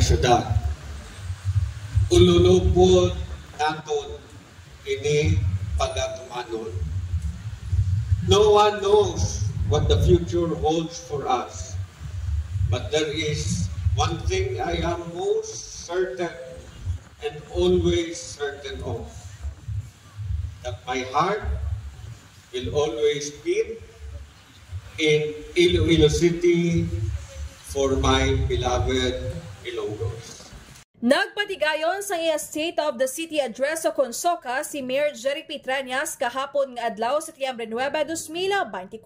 syudad. Ululupod naton ini pagatumanon. No one knows what the future holds for us, but there is one thing I am most certain and always certain of, that my heart will always beat in Iloilo City for my beloved Ilonggos. Nagpatigayon sa iya State of the City Address sa Consoca si Mayor Jerry Petranias kahapon nga adlaw sa Setyembre 9, 2024.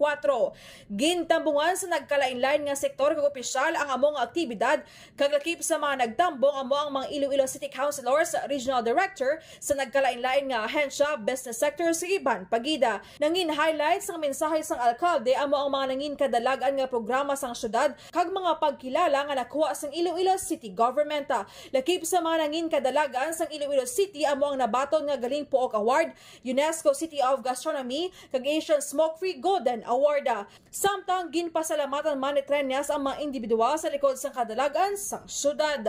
Gintambungan sa nagkalain-lain nga sektor kag opisyal ang among aktibidad kag lakip sa mga nagtambong amo ang mga Iloilo City Councilors, Regional Director sa nagkalain-lain nga ahensya, business sector sa iban pagida. Nangin highlights ang mensahe sang alkalde amo ang mga nangin kadalagan nga programa sang syudad kag mga pagkilala nga nakuha sang Iloilo City Government. Lakip sa mga nangin kadalagan sang Iloilo City amo ang nabaton nga galing Pook Award, UNESCO City of Gastronomy kag Asian Smoke-Free Golden Award. Samtang ginpasalamatan man ni Petranias ang mga individual sa likod sang kadalagan sang syudad.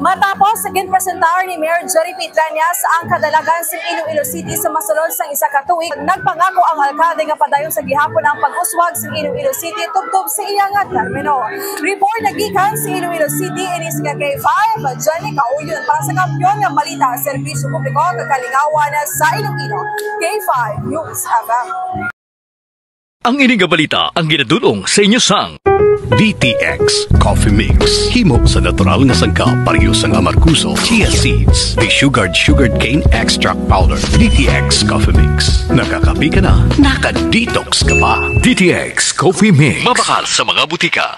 Matapos sa ginpresentar ni Mayor Jerry Petranias ang kadalagan sa Iloilo City sa masulod sang isa ka tuig, nagpangako ang alkalde nga padayon sa gihapon ang pag-uswag sa Iloilo City tubtob sa iya nga termino. Report nagikan sa Iloilo City inis ka K5 Jenny Kauyon para sa kampyon nga balita serbisyo publiko kakalingawan sa Iloilo. K5 News FM. Ang ining balita ang ginadulong sa inyo sang DTX Coffee Mix. Himo sa natural nga sangkap pareho sang amarkuso, chia seeds, desugared sugared cane extract powder. DTX Coffee Mix. Nakakapi ka na, naka-detox ka pa. DTX Coffee Mix. Mabakal sa mga butika.